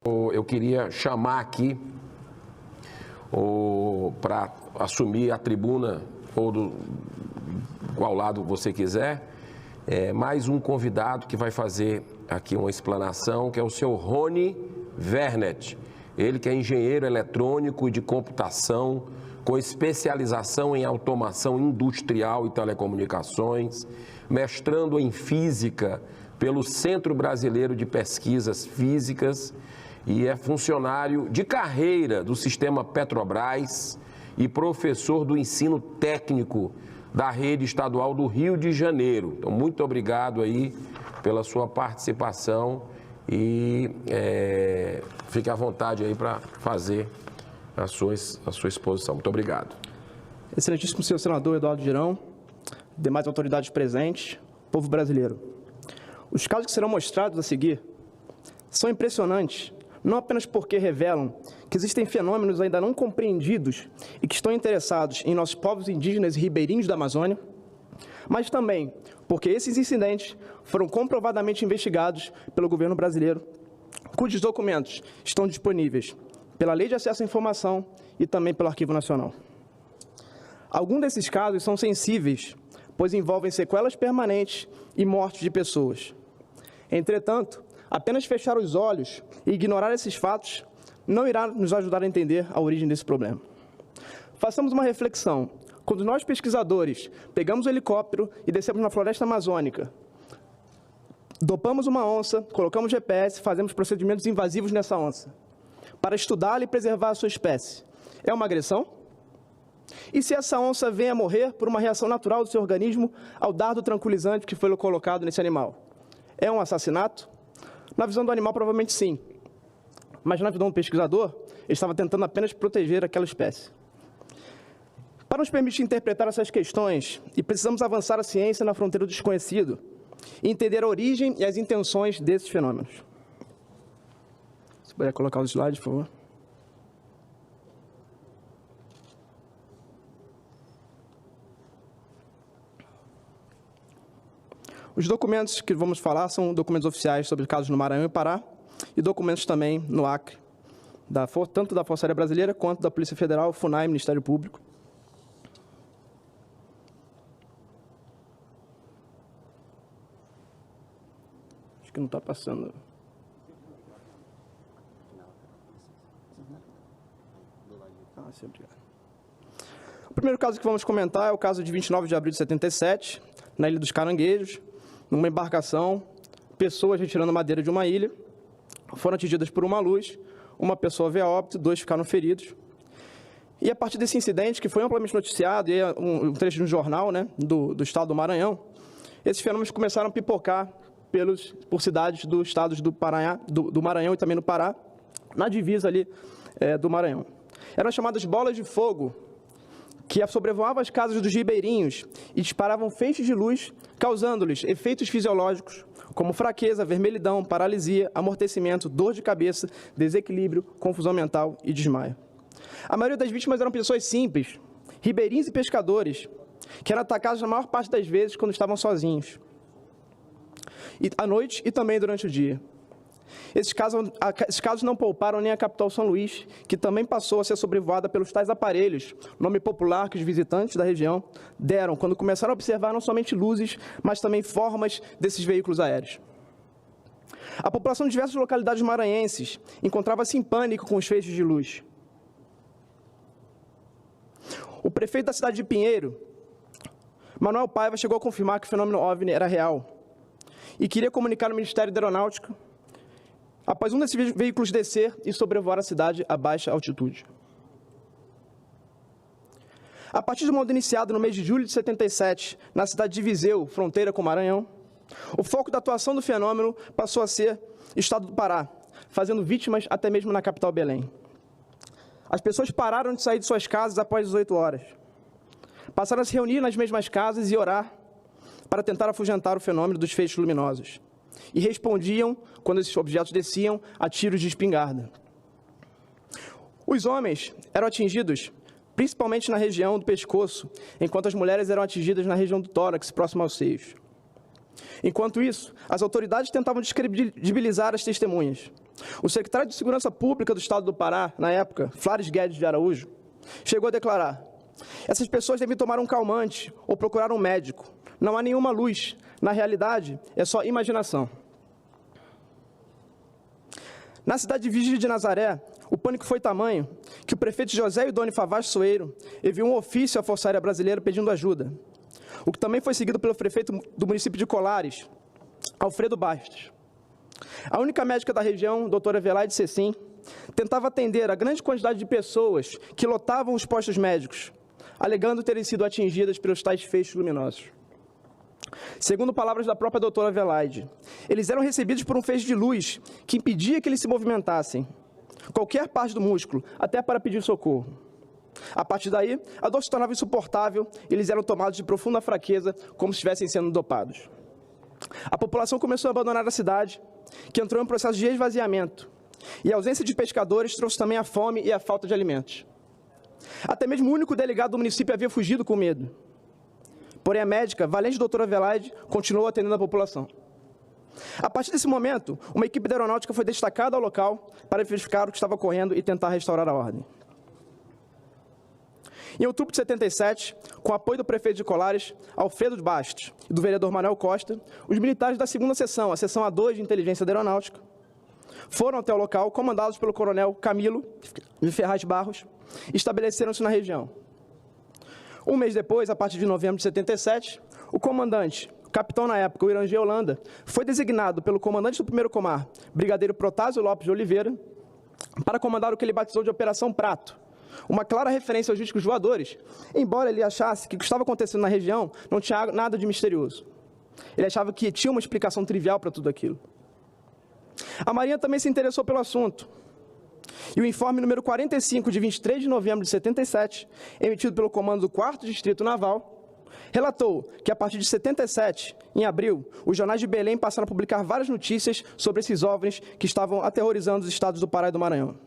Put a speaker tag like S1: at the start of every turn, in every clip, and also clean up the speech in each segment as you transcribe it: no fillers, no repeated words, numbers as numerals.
S1: Eu queria chamar aqui, para assumir a tribuna, ou do qual lado você quiser, mais um convidado que vai fazer aqui uma explanação, que é o senhor Rony Vernet. Ele que é engenheiro eletrônico e de computação, com especialização em automação industrial e telecomunicações, mestrando em física pelo Centro Brasileiro de Pesquisas Físicas, e é funcionário de carreira do sistema Petrobras e professor do ensino técnico da rede estadual do Rio de Janeiro. Então, muito obrigado aí pela sua participação e fique à vontade aí para fazer a sua exposição. Muito obrigado.
S2: Excelentíssimo senhor senador Eduardo Girão, demais autoridades presentes, povo brasileiro. Os casos que serão mostrados a seguir são impressionantes, não apenas porque revelam que existem fenômenos ainda não compreendidos e que estão interessados em nossos povos indígenas e ribeirinhos da Amazônia, mas também porque esses incidentes foram comprovadamente investigados pelo governo brasileiro, cujos documentos estão disponíveis pela Lei de Acesso à Informação e também pelo Arquivo Nacional. Alguns desses casos são sensíveis, pois envolvem sequelas permanentes e mortes de pessoas. Entretanto, apenas fechar os olhos e ignorar esses fatos não irá nos ajudar a entender a origem desse problema. Façamos uma reflexão. Quando nós, pesquisadores, pegamos o helicóptero e descemos na floresta amazônica, dopamos uma onça, colocamos GPS, fazemos procedimentos invasivos nessa onça, para estudá-la e preservar a sua espécie, é uma agressão? E se essa onça vem a morrer por uma reação natural do seu organismo ao dardo tranquilizante que foi colocado nesse animal, é um assassinato? Na visão do animal, provavelmente sim. Mas na visão do pesquisador, ele estava tentando apenas proteger aquela espécie. Para nos permitir interpretar essas questões, e precisamos avançar a ciência na fronteira do desconhecido e entender a origem e as intenções desses fenômenos. Se puder colocar os slides, por favor. Os documentos que vamos falar são documentos oficiais sobre casos no Maranhão e Pará e documentos também no Acre, tanto da Força Aérea Brasileira quanto da Polícia Federal, FUNAI, Ministério Público. Acho que não está passando. Sim, obrigado. O primeiro caso que vamos comentar é o caso de 29 de abril de 77, na Ilha dos Caranguejos, numa embarcação, pessoas retirando madeira de uma ilha, foram atingidas por uma luz, uma pessoa veio a óbito, 2 ficaram feridos. E a partir desse incidente, que foi amplamente noticiado, e é um trecho de um jornal, né, do estado do Maranhão, esses fenômenos começaram a pipocar por cidades dos estados do Maranhão e também no Pará, na divisa ali do Maranhão. Eram chamadas bolas de fogo, que sobrevoavam as casas dos ribeirinhos e disparavam feixes de luz, causando-lhes efeitos fisiológicos, como fraqueza, vermelhidão, paralisia, amortecimento, dor de cabeça, desequilíbrio, confusão mental e desmaio. A maioria das vítimas eram pessoas simples, ribeirinhos e pescadores, que eram atacados na maior parte das vezes quando estavam sozinhos, à noite e também durante o dia. Esses casos não pouparam nem a capital São Luís, que também passou a ser sobrevoada pelos tais aparelhos, nome popular que os visitantes da região deram quando começaram a observar não somente luzes, mas também formas desses veículos aéreos. A população de diversas localidades maranhenses encontrava-se em pânico com os feixes de luz. O prefeito da cidade de Pinheiro, Manuel Paiva, chegou a confirmar que o fenômeno OVNI era real e queria comunicar ao Ministério da Aeronáutica após um desses veículos descer e sobrevoar a cidade a baixa altitude. A partir do modo iniciado no mês de julho de 77, na cidade de Viseu, fronteira com o Maranhão, o foco da atuação do fenômeno passou a ser o estado do Pará, fazendo vítimas até mesmo na capital Belém. As pessoas pararam de sair de suas casas após 18 horas. Passaram a se reunir nas mesmas casas e orar para tentar afugentar o fenômeno dos feixes luminosos. E respondiam, quando esses objetos desciam, a tiros de espingarda. Os homens eram atingidos principalmente na região do pescoço, enquanto as mulheres eram atingidas na região do tórax, próximo aos seios. Enquanto isso, as autoridades tentavam descredibilizar as testemunhas. O secretário de Segurança Pública do Estado do Pará, na época, Flávio Guedes de Araújo, chegou a declarar: essas pessoas devem tomar um calmante ou procurar um médico. Não há nenhuma luz. Na realidade, é só imaginação. Na cidade de Virgem de Nazaré, o pânico foi tamanho que o prefeito José Idônio Favaz Soeiro enviou um ofício à Força Aérea Brasileira pedindo ajuda, o que também foi seguido pelo prefeito do município de Colares, Alfredo Bastos. A única médica da região, doutora Velaide Cecim, tentava atender a grande quantidade de pessoas que lotavam os postos médicos, alegando terem sido atingidas pelos tais feixes luminosos. Segundo palavras da própria doutora Velaide, eles eram recebidos por um feixe de luz que impedia que eles se movimentassem, qualquer parte do músculo, até para pedir socorro. A partir daí, a dor se tornava insuportável e eles eram tomados de profunda fraqueza, como se estivessem sendo dopados. A população começou a abandonar a cidade, que entrou em um processo de esvaziamento, e a ausência de pescadores trouxe também a fome e a falta de alimentos. Até mesmo o único delegado do município havia fugido com medo. Porém, a médica, valente doutora Velaide, continuou atendendo a população. A partir desse momento, uma equipe da aeronáutica foi destacada ao local para verificar o que estava ocorrendo e tentar restaurar a ordem. Em outubro de 77, com o apoio do prefeito de Colares, Alfredo Bastos, e do vereador Manuel Costa, os militares da segunda seção, a seção A2 de inteligência da aeronáutica, foram até o local, comandados pelo coronel Camilo de Ferraz Barros, e estabeleceram-se na região. Um mês depois, a partir de novembro de 77, o comandante, o capitão na época, o Irangê Holanda, foi designado pelo comandante do 1º Comar, brigadeiro Protásio Lopes de Oliveira, para comandar o que ele batizou de Operação Prato, uma clara referência aos discos voadores, embora ele achasse que o que estava acontecendo na região não tinha nada de misterioso. Ele achava que tinha uma explicação trivial para tudo aquilo. A Marinha também se interessou pelo assunto. E o informe número 45, de 23 de novembro de 77, emitido pelo comando do 4º Distrito Naval, relatou que, a partir de 77, em abril, os jornais de Belém passaram a publicar várias notícias sobre esses OVNIs que estavam aterrorizando os estados do Pará e do Maranhão.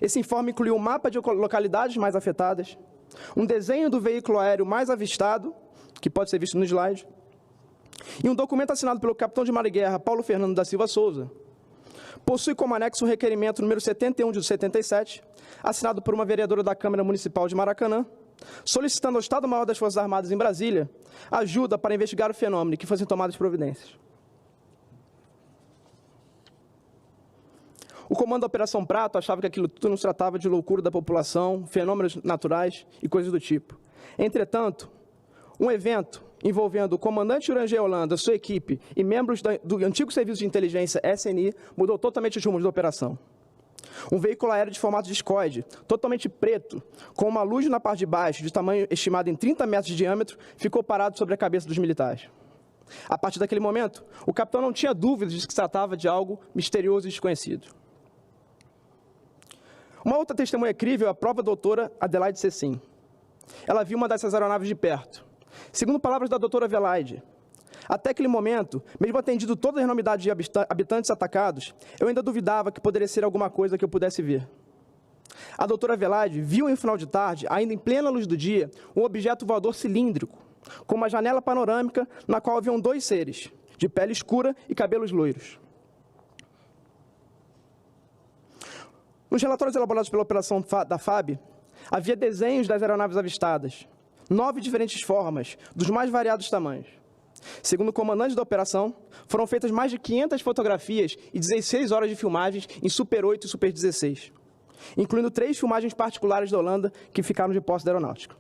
S2: Esse informe incluiu um mapa de localidades mais afetadas, um desenho do veículo aéreo mais avistado, que pode ser visto no slide, e um documento assinado pelo capitão de mar e guerra Paulo Fernando da Silva Souza. Possui como anexo o requerimento número 71 de 77, assinado por uma vereadora da Câmara Municipal de Maracanã, solicitando ao Estado-Maior das Forças Armadas em Brasília ajuda para investigar o fenômeno e que fossem tomadas providências. O comando da Operação Prato achava que aquilo tudo não se tratava de loucura da população, fenômenos naturais e coisas do tipo. Entretanto, um evento envolvendo o comandante Irangê Holanda, sua equipe e membros do antigo Serviço de Inteligência SNI mudou totalmente os rumos da operação. Um veículo aéreo de formato discoide, totalmente preto, com uma luz na parte de baixo, de tamanho estimado em 30 metros de diâmetro, ficou parado sobre a cabeça dos militares. A partir daquele momento, o capitão não tinha dúvidas de que se tratava de algo misterioso e desconhecido. Uma outra testemunha crível é a própria doutora Adelaide Cecim. Ela viu uma dessas aeronaves de perto. Segundo palavras da doutora Velaide, até aquele momento, mesmo atendido toda a enormidade de habitantes atacados, eu ainda duvidava que poderia ser alguma coisa que eu pudesse ver. A doutora Velaide viu em um final de tarde, ainda em plena luz do dia, um objeto voador cilíndrico, com uma janela panorâmica na qual haviam 2 seres, de pele escura e cabelos loiros. Nos relatórios elaborados pela operação da FAB, havia desenhos das aeronaves avistadas, 9 diferentes formas, dos mais variados tamanhos. Segundo o comandante da operação, foram feitas mais de 500 fotografias e 16 horas de filmagens em Super 8 e Super 16, incluindo 3 filmagens particulares da Holanda que ficaram de posse da aeronáutica.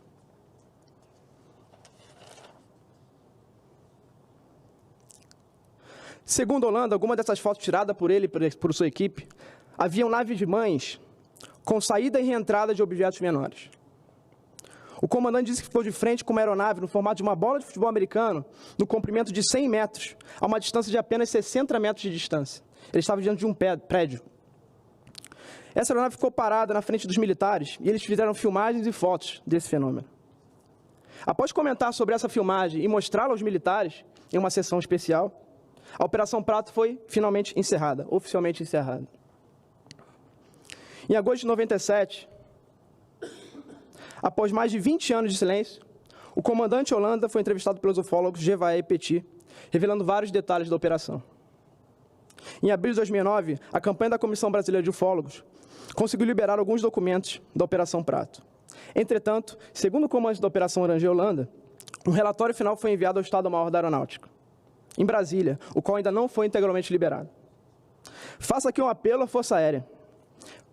S2: Segundo a Holanda, alguma dessas fotos tiradas por ele e por sua equipe, haviam naves mães com saída e reentrada de objetos menores. O comandante disse que ficou de frente com uma aeronave no formato de uma bola de futebol americano, no comprimento de 100 metros, a uma distância de apenas 60 metros de distância. Ele estava diante de um prédio. Essa aeronave ficou parada na frente dos militares e eles fizeram filmagens e fotos desse fenômeno. Após comentar sobre essa filmagem e mostrá-la aos militares, em uma sessão especial, a Operação Prato foi finalmente encerrada, oficialmente encerrada. Em agosto de 97, após mais de 20 anos de silêncio, o comandante Holanda foi entrevistado pelos ufólogos Gevaé e Petit, revelando vários detalhes da operação. Em abril de 2009, a campanha da Comissão Brasileira de Ufólogos conseguiu liberar alguns documentos da Operação Prato. Entretanto, segundo o comandante da Operação Orangê Holanda, um relatório final foi enviado ao Estado-Maior da Aeronáutica, em Brasília, o qual ainda não foi integralmente liberado. Faço aqui um apelo à Força Aérea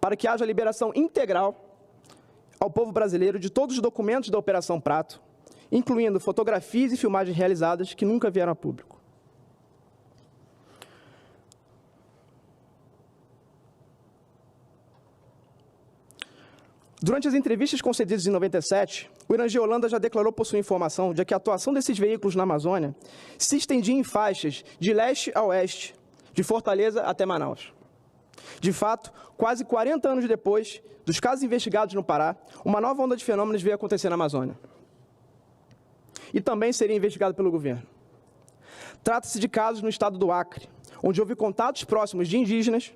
S2: para que haja liberação integral ao povo brasileiro de todos os documentos da Operação Prato, incluindo fotografias e filmagens realizadas que nunca vieram a público. Durante as entrevistas concedidas em 97, o Orangê Holanda já declarou possuir informação de que a atuação desses veículos na Amazônia se estendia em faixas de leste a oeste, de Fortaleza até Manaus. De fato, quase 40 anos depois dos casos investigados no Pará, uma nova onda de fenômenos veio acontecer na Amazônia. E também seria investigado pelo governo. Trata-se de casos no estado do Acre, onde houve contatos próximos de indígenas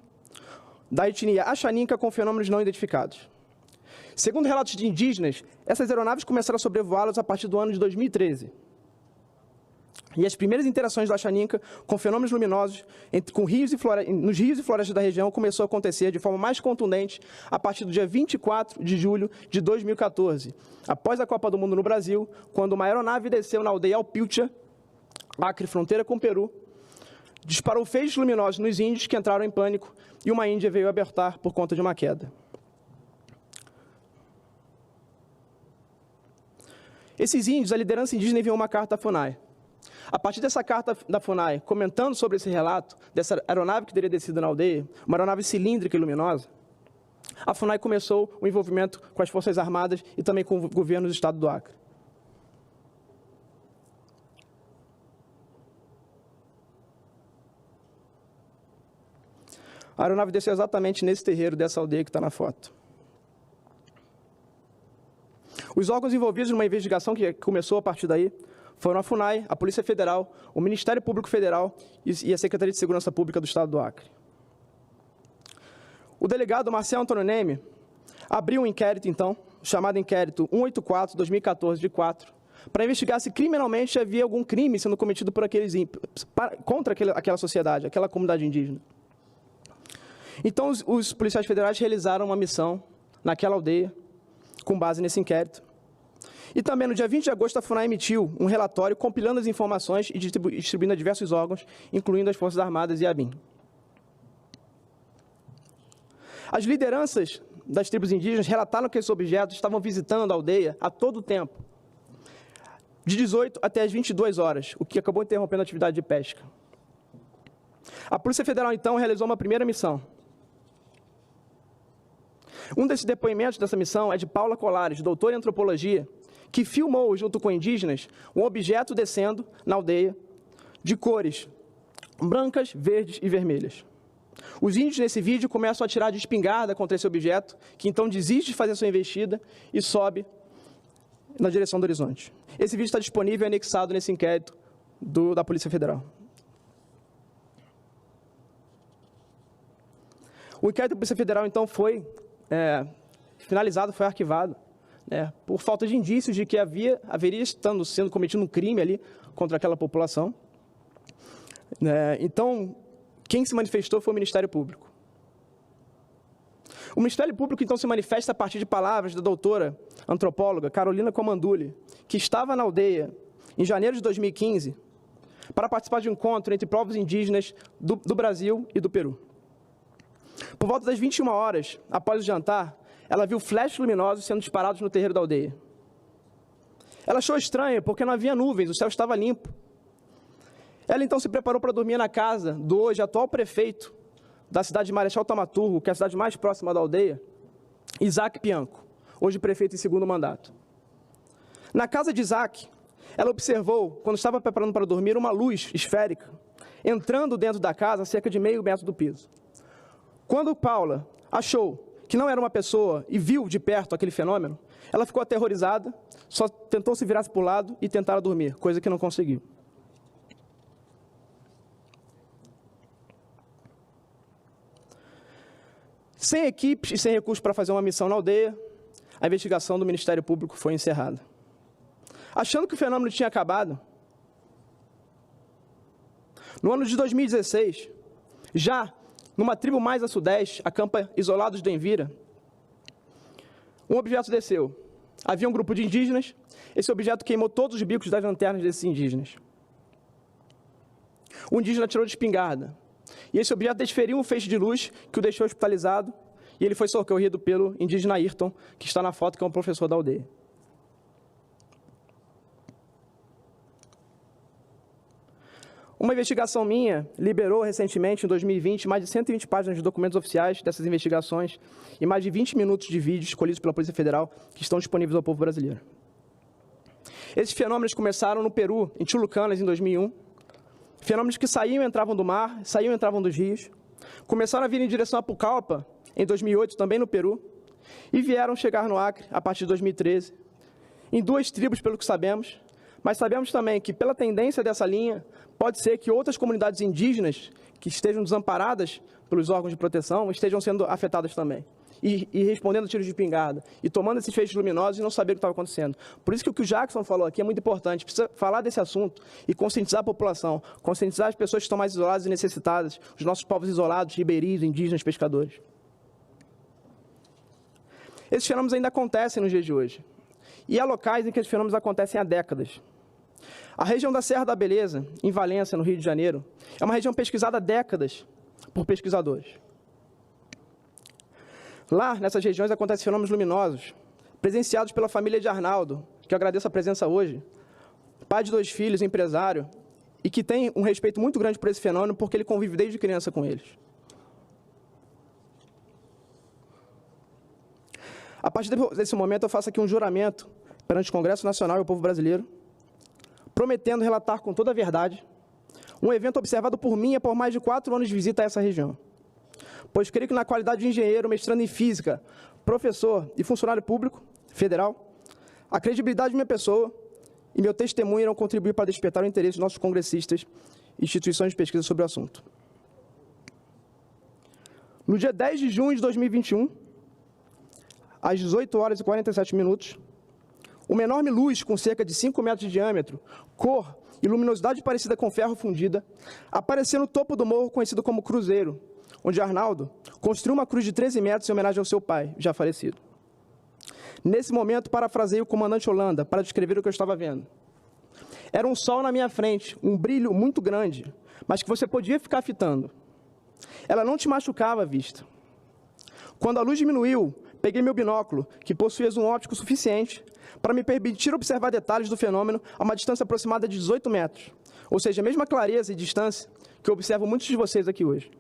S2: da etnia Axaninca com fenômenos não identificados. Segundo relatos de indígenas, essas aeronaves começaram a sobrevoá-los a partir do ano de 2013. E as primeiras interações do Axaninca com fenômenos luminosos nos rios e florestas da região começou a acontecer de forma mais contundente a partir do dia 24 de julho de 2014, após a Copa do Mundo no Brasil, quando uma aeronave desceu na aldeia Alpiltia, Acre, fronteira com o Peru, disparou feixes luminosos nos índios que entraram em pânico e uma índia veio abertar por conta de uma queda. Esses índios, a liderança indígena enviou uma carta à FUNAI. A partir dessa carta da FUNAI, comentando sobre esse relato, dessa aeronave que teria descido na aldeia, uma aeronave cilíndrica e luminosa, a FUNAI começou o envolvimento com as Forças Armadas e também com o governo do estado do Acre. A aeronave desceu exatamente nesse terreiro dessa aldeia que está na foto. Os órgãos envolvidos numa investigação que começou a partir daí foram a FUNAI, a Polícia Federal, o Ministério Público Federal e a Secretaria de Segurança Pública do Estado do Acre. O delegado Marcelo Antônio Neme abriu um inquérito, então, chamado Inquérito 184-2014 de 4, para investigar se criminalmente havia algum crime sendo cometido por contra aquela sociedade, aquela comunidade indígena. Então, os policiais federais realizaram uma missão naquela aldeia, com base nesse inquérito. E também, no dia 20 de agosto, a FUNAI emitiu um relatório compilando as informações e distribuindo a diversos órgãos, incluindo as Forças Armadas e a ABIN. As lideranças das tribos indígenas relataram que esses objetos estavam visitando a aldeia a todo tempo, de 18 até as 22 horas, o que acabou interrompendo a atividade de pesca. A Polícia Federal, então, realizou uma primeira missão. Um desses depoimentos dessa missão é de Paula Colares, doutora em antropologia, que filmou, junto com indígenas, um objeto descendo na aldeia de cores brancas, verdes e vermelhas. Os índios, nesse vídeo, começam a atirar de espingarda contra esse objeto, que então desiste de fazer sua investida e sobe na direção do horizonte. Esse vídeo está disponível e anexado nesse inquérito da Polícia Federal. O inquérito da Polícia Federal, então, foi finalizado, foi arquivado, por falta de indícios de que haveria sendo cometido um crime ali contra aquela população. Então, quem se manifestou foi o Ministério Público. O Ministério Público, então, se manifesta a partir de palavras da doutora antropóloga Carolina Comandulli, que estava na aldeia em janeiro de 2015 para participar de um encontro entre povos indígenas do Brasil e do Peru. Por volta das 21 horas, após o jantar, ela viu flashes luminosos sendo disparados no terreiro da aldeia. Ela achou estranho, porque não havia nuvens, o céu estava limpo. Ela então se preparou para dormir na casa do hoje atual prefeito da cidade de Marechal Tamaturgo, que é a cidade mais próxima da aldeia, Isaac Pianco, hoje prefeito em segundo mandato. Na casa de Isaac, ela observou, quando estava preparando para dormir, uma luz esférica, entrando dentro da casa a cerca de meio metro do piso. Quando Paula achou que não era uma pessoa e viu de perto aquele fenômeno, ela ficou aterrorizada, só tentou se virar para o lado e tentar dormir, coisa que não conseguiu. Sem equipes e sem recursos para fazer uma missão na aldeia, a investigação do Ministério Público foi encerrada. Achando que o fenômeno tinha acabado, No ano de 2016, já numa tribo mais a sudeste, a campa Isolados do Envira, um objeto desceu. Havia um grupo de indígenas, esse objeto queimou todos os bicos das lanternas desses indígenas. O indígena atirou de espingarda, e esse objeto desferiu um feixe de luz que o deixou hospitalizado, e ele foi socorrido pelo indígena Ayrton, que está na foto, que é um professor da aldeia. Uma investigação minha liberou recentemente, em 2020, mais de 120 páginas de documentos oficiais dessas investigações e mais de 20 minutos de vídeos escolhidos pela Polícia Federal que estão disponíveis ao povo brasileiro. Esses fenômenos começaram no Peru, em Chulucanas, em 2001. Fenômenos que saíam e entravam do mar, saíam e entravam dos rios. Começaram a vir em direção a Pucallpa, em 2008, também no Peru. E vieram chegar no Acre, a partir de 2013. Em 2 tribos, pelo que sabemos. Mas sabemos também que, pela tendência dessa linha, pode ser que outras comunidades indígenas que estejam desamparadas pelos órgãos de proteção estejam sendo afetadas também. E respondendo a tiros de espingarda, e tomando esses feixes luminosos e não saber o que estava acontecendo. Por isso que o que o Jackson falou aqui é muito importante. Precisa falar desse assunto e conscientizar a população, conscientizar as pessoas que estão mais isoladas e necessitadas, os nossos povos isolados, ribeirinhos, indígenas, pescadores. Esses fenômenos ainda acontecem nos dias de hoje. E há locais em que esses fenômenos acontecem há décadas. A região da Serra da Beleza, em Valência, no Rio de Janeiro, é uma região pesquisada há décadas por pesquisadores. Lá, nessas regiões, acontecem fenômenos luminosos, presenciados pela família de Arnaldo, que eu agradeço a presença hoje, pai de 2 filhos, empresário, e que tem um respeito muito grande por esse fenômeno, porque ele convive desde criança com eles. A partir desse momento, eu faço aqui um juramento perante o Congresso Nacional e o povo brasileiro, prometendo relatar com toda a verdade um evento observado por mim e por mais de 4 anos de visita a essa região. Pois creio que na qualidade de engenheiro, mestrando em física, professor e funcionário público federal, a credibilidade de minha pessoa e meu testemunho irão contribuir para despertar o interesse dos nossos congressistas e instituições de pesquisa sobre o assunto. No dia 10 de junho de 2021, às 18 horas e 47 minutos, uma enorme luz com cerca de 5 metros de diâmetro, cor e luminosidade parecida com ferro fundida, apareceu no topo do morro conhecido como Cruzeiro, onde Arnaldo construiu uma cruz de 13 metros em homenagem ao seu pai, já falecido. Nesse momento, parafrasei o comandante Holanda para descrever o que eu estava vendo. Era um sol na minha frente, um brilho muito grande, mas que você podia ficar fitando. Ela não te machucava à vista. Quando a luz diminuiu, peguei meu binóculo, que possuía zoom óptico suficiente, para me permitir observar detalhes do fenômeno a uma distância aproximada de 18 metros, ou seja, a mesma clareza e distância que eu observo muitos de vocês aqui hoje.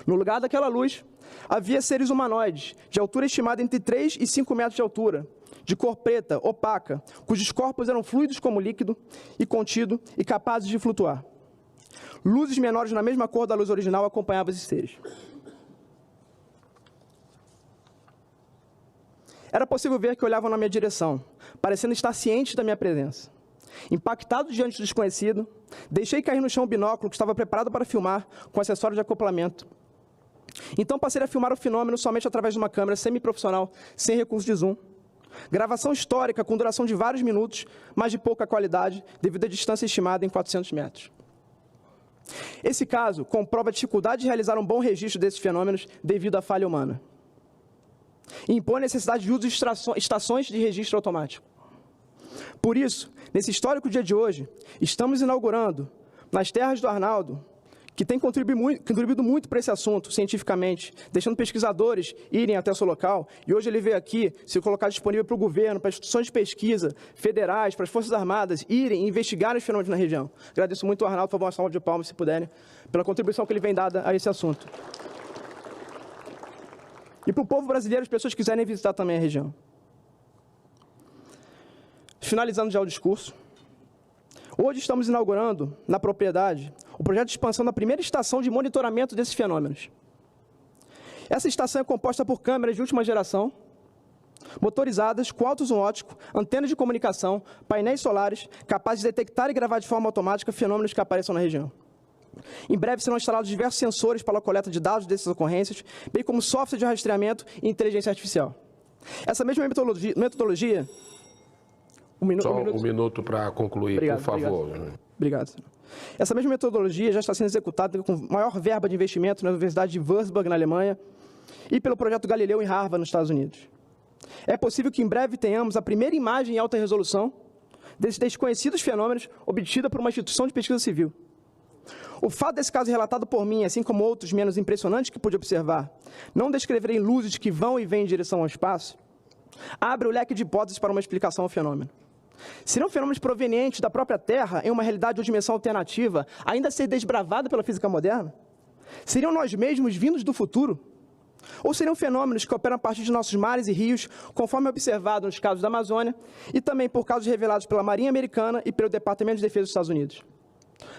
S2: No lugar daquela luz, havia seres humanoides, de altura estimada entre 3 e 5 metros de altura, de cor preta, opaca, cujos corpos eram fluidos como líquido e contido e capazes de flutuar. Luzes menores na mesma cor da luz original acompanhavam esses seres. Era possível ver que olhavam na minha direção, parecendo estar cientes da minha presença. Impactado diante do desconhecido, deixei cair no chão o binóculo que estava preparado para filmar com acessório de acoplamento. Então passei a filmar o fenômeno somente através de uma câmera semi-profissional, sem recurso de zoom. Gravação histórica com duração de vários minutos, mas de pouca qualidade, devido à distância estimada em 400 metros. Esse caso comprova a dificuldade de realizar um bom registro desses fenômenos devido à falha humana. E impõe a necessidade de uso de estações de registro automático. Por isso, nesse histórico dia de hoje, estamos inaugurando, nas terras do Arnaldo, que tem contribuído muito para esse assunto, cientificamente, deixando pesquisadores irem até o seu local, e hoje ele veio aqui se colocar disponível para o governo, para as instituições de pesquisa federais, para as Forças Armadas, irem e investigarem os fenômenos na região. Agradeço muito ao Arnaldo, por favor, uma salva de palmas, se puderem, pela contribuição que ele vem dada a esse assunto. E para o povo brasileiro, as pessoas quiserem visitar também a região. Finalizando já o discurso, hoje estamos inaugurando, na propriedade, o projeto de expansão da primeira estação de monitoramento desses fenômenos. Essa estação é composta por câmeras de última geração, motorizadas, com alto zoom óptico, antenas de comunicação, painéis solares, capazes de detectar e gravar de forma automática fenômenos que apareçam na região. Em breve serão instalados diversos sensores para a coleta de dados dessas ocorrências, bem como software de rastreamento e inteligência artificial. Essa mesma metodologia...
S1: Só um minuto para concluir, obrigado, por favor.
S2: Obrigado, senhor. Essa mesma metodologia já está sendo executada com maior verba de investimento na Universidade de Würzburg, na Alemanha, e pelo projeto Galileu em Harvard, nos Estados Unidos. É possível que em breve tenhamos a primeira imagem em alta resolução desses desconhecidos fenômenos obtida por uma instituição de pesquisa civil. O fato desse caso relatado por mim, assim como outros menos impressionantes que pude observar, não descreverem luzes que vão e vêm em direção ao espaço, abre o leque de hipóteses para uma explicação ao fenômeno. Seriam fenômenos provenientes da própria Terra em uma realidade ou dimensão alternativa, ainda a ser desbravada pela física moderna? Seriam nós mesmos vindos do futuro? Ou seriam fenômenos que operam a partir de nossos mares e rios, conforme observado nos casos da Amazônia, e também por casos revelados pela Marinha Americana e pelo Departamento de Defesa dos Estados Unidos?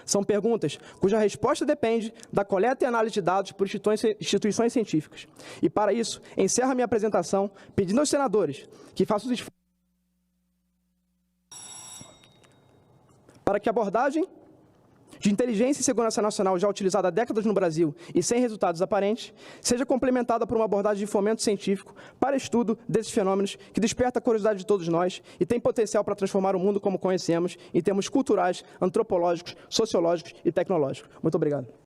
S2: São perguntas cuja resposta depende da coleta e análise de dados por instituições científicas. E, para isso, encerro a minha apresentação pedindo aos senadores que façam os esforços para que a abordagem de inteligência e segurança nacional já utilizada há décadas no Brasil e sem resultados aparentes, seja complementada por uma abordagem de fomento científico para estudo desses fenômenos que desperta a curiosidade de todos nós e tem potencial para transformar o mundo como conhecemos em termos culturais, antropológicos, sociológicos e tecnológicos. Muito obrigado.